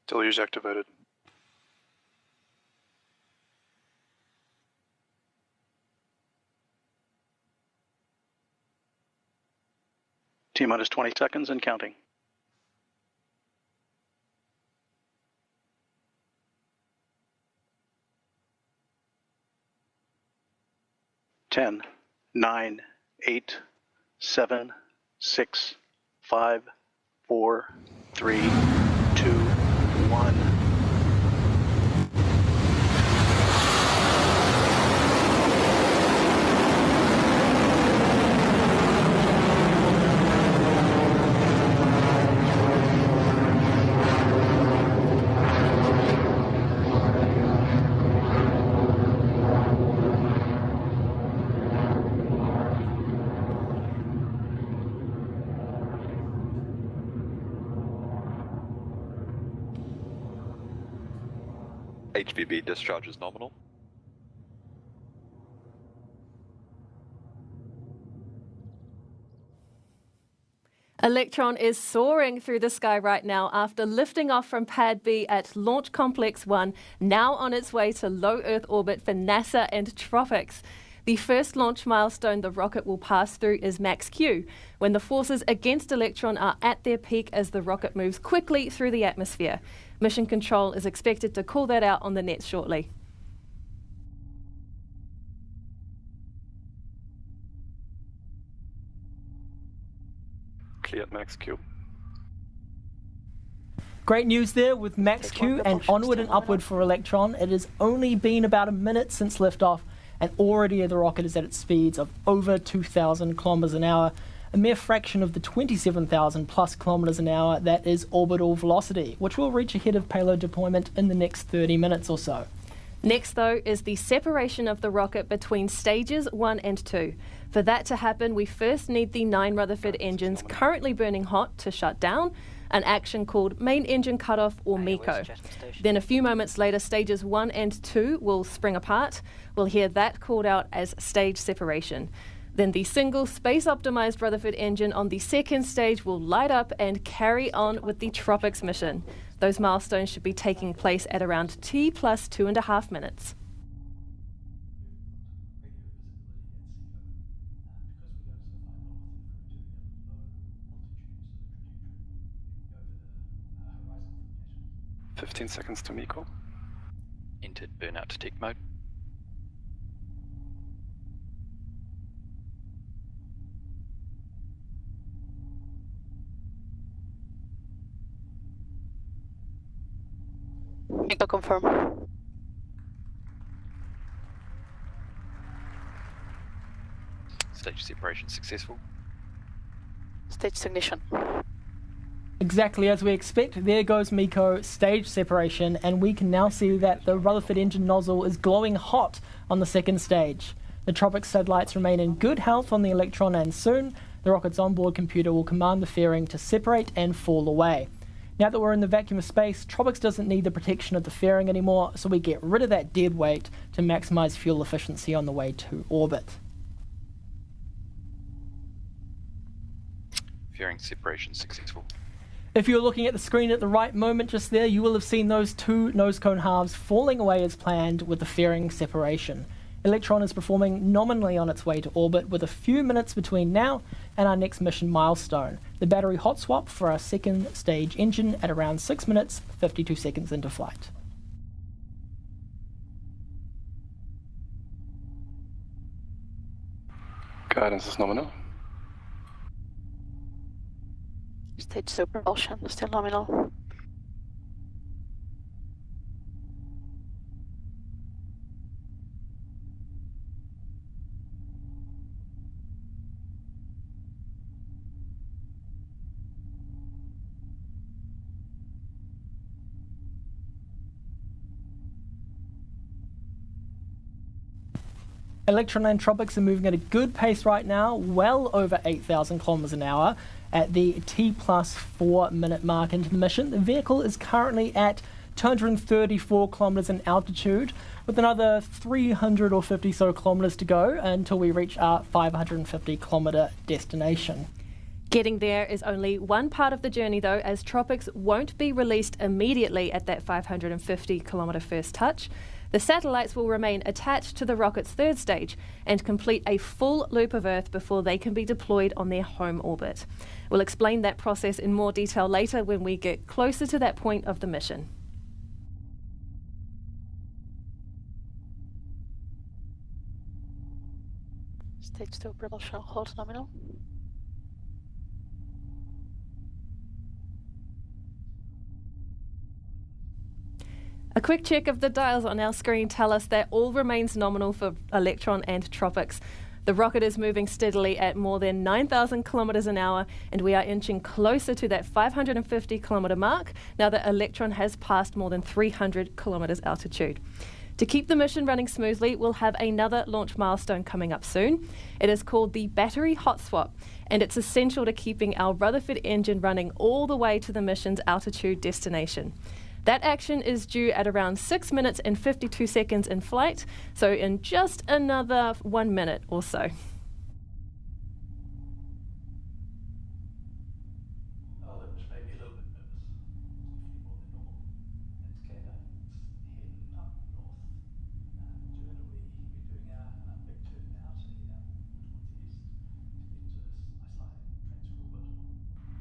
Deluge activated. T-minus 20 seconds and counting. 10, 9, 8, 7, 6, 5, 4, 3, 2, 1. HVB discharge is nominal. Electron is soaring through the sky right now after lifting off from Pad B at Launch Complex 1, now on its way to low Earth orbit for NASA and TROPICS. The first launch milestone the rocket will pass through is max Q, when the forces against Electron are at their peak as the rocket moves quickly through the atmosphere. Mission Control is expected to call that out on the net shortly. Clear at max Q. Great news there with max Q and onward and upward for Electron. It has only been about a minute since liftoff, and already the rocket is at its speeds of over 2,000 kilometers an hour, a mere fraction of the 27,000 plus kilometers an hour that is orbital velocity, which will reach ahead of payload deployment in the next 30 minutes or so. Next, though, is the separation of the rocket between stages 1 and 2. For that to happen, we first need the 9 Rutherford engines currently burning hot to shut down, an action called main engine cutoff or MECO. Then a few moments later, stages 1 and 2 will spring apart. We'll hear that called out as stage separation. Then the single space-optimized Rutherford engine on the second stage will light up and carry on with the TROPICS mission. Those milestones should be taking place at around T plus 2.5 minutes. "15 seconds to MECO. Entered burnout detect mode. MECO confirm. Stage separation successful. Stage ignition. Exactly as we expect, there goes MECO, stage separation, and we can now see that the Rutherford engine nozzle is glowing hot on the second stage. The TROPICS satellites remain in good health on the Electron, and soon the rocket's onboard computer will command the fairing to separate and fall away. Now that we're in the vacuum of space, TROPICS doesn't need the protection of the fairing anymore, so we get rid of that dead weight to maximize fuel efficiency on the way to orbit. Fairing separation successful. If you're looking at the screen at the right moment just there, you will have seen those 2 nose cone halves falling away as planned with the fairing separation. Electron is performing nominally on its way to orbit with a few minutes between now and our next mission milestone, the battery hot swap for our second stage engine at around 6 minutes, 52 seconds into flight. Guidance is nominal. Stage propulsion still nominal. Electron and TROPICS are moving at a good pace right now, well over 8,000 kilometers an hour at the T plus 4 minute mark into the mission. The vehicle is currently at 234 kilometers in altitude, with another 300 or 50 so kilometers to go until we reach our 550 kilometer destination. Getting there is only one part of the journey though, as TROPICS won't be released immediately at that 550 kilometre first touch. The satellites will remain attached to the rocket's third stage and complete a full loop of Earth before they can be deployed on their home orbit. We'll explain that process in more detail later when we get closer to that point of the mission. Stage 2 propulsion hold nominal. A quick check of the dials on our screen tell us that all remains nominal for Electron and TROPICS. The rocket is moving steadily at more than 9,000 kilometres an hour, and we are inching closer to that 550 kilometre mark now that Electron has passed more than 300 kilometres altitude. To keep the mission running smoothly, we'll have another launch milestone coming up soon. It is called the battery hot swap, and it's essential to keeping our Rutherford engine running all the way to the mission's altitude destination. That action is due at around 6 minutes and 52 seconds in flight, so in just another 1 minute or so.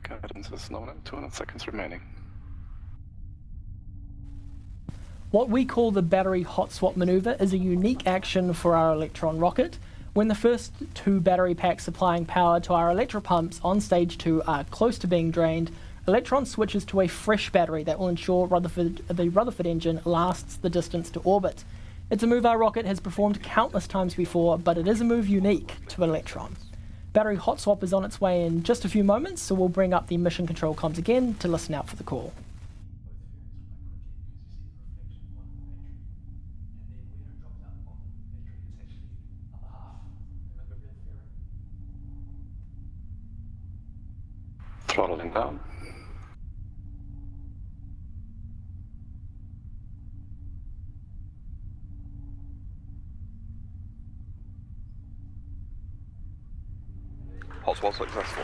Guidance is nominal, 200 seconds remaining. What we call the battery hot swap maneuver is a unique action for our Electron rocket. When the first two battery packs supplying power to our electropumps on stage 2 are close to being drained, Electron switches to a fresh battery that will ensure the Rutherford engine lasts the distance to orbit. It's a move our rocket has performed countless times before, but it is a move unique to Electron. Battery hot swap is on its way in just a few moments, so we'll bring up the mission control comms again to listen out for the call. Throttling down. Hot swap successful.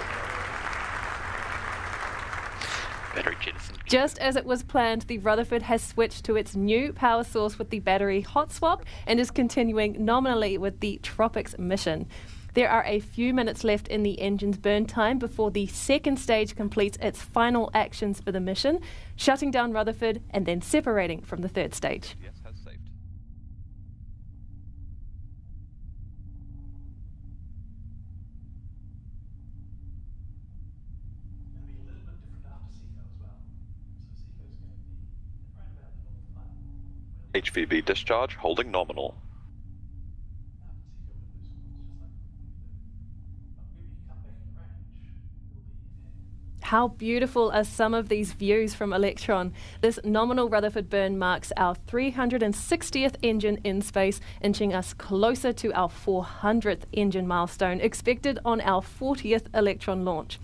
Battery jettison. Just as it was planned, the Rutherford has switched to its new power source with the battery hot swap and is continuing nominally with the TROPICS mission. There are a few minutes left in the engine's burn time before the second stage completes its final actions for the mission, shutting down Rutherford and then separating from the third stage. Yes, has saved. HVB discharge holding nominal. How beautiful are some of these views from Electron? This nominal Rutherford burn marks our 360th engine in space, inching us closer to our 400th engine milestone, expected on our 40th Electron launch.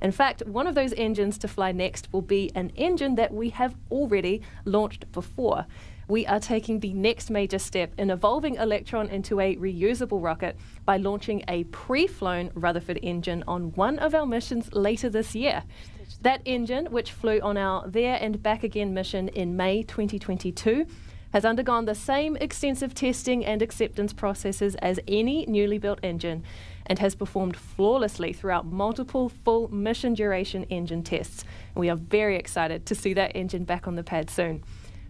In fact, one of those engines to fly next will be an engine that we have already launched before. We are taking the next major step in evolving Electron into a reusable rocket by launching a pre-flown Rutherford engine on one of our missions later this year. That engine, which flew on our There and Back Again mission in May 2022, has undergone the same extensive testing and acceptance processes as any newly built engine and has performed flawlessly throughout multiple full mission duration engine tests. And we are very excited to see that engine back on the pad soon.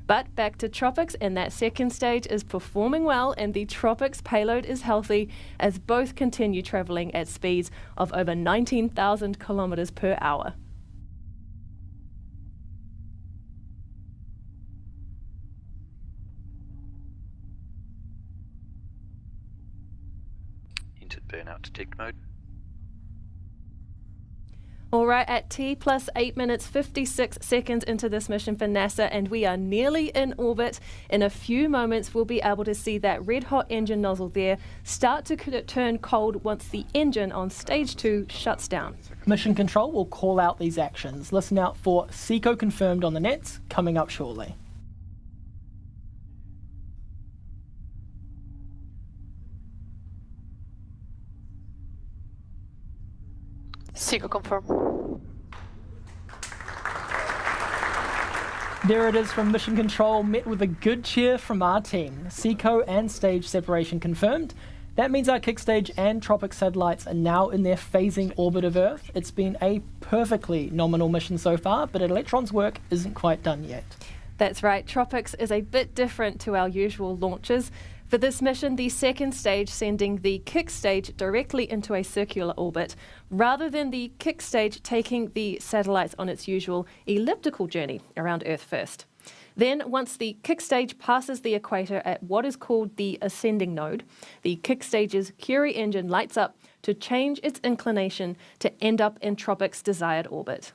But back to TROPICS, and that second stage is performing well, and the TROPICS payload is healthy as both continue travelling at speeds of over 19,000 kilometres per hour. Entered burnout detect mode. All right, at T plus 8 minutes 56 seconds into this mission for NASA, and we are nearly in orbit. In a few moments, we'll be able to see that red hot engine nozzle there start to turn cold once the engine on stage 2 shuts down. Mission control will call out these actions. Listen out for SECO confirmed on the nets coming up shortly. Seco confirm. There it is from Mission Control, met with a good cheer from our team. Seco and stage separation confirmed. That means our kick stage and TROPICS satellites are now in their phasing orbit of Earth. It's been a perfectly nominal mission so far, but Electron's work isn't quite done yet. That's right, TROPICS is a bit different to our usual launches. For this mission, the second stage sending the kick stage directly into a circular orbit, rather than the kick stage taking the satellites on its usual elliptical journey around Earth first. Then, once the kick stage passes the equator at what is called the ascending node, the kick stage's Curie engine lights up to change its inclination to end up in TROPICS' desired orbit.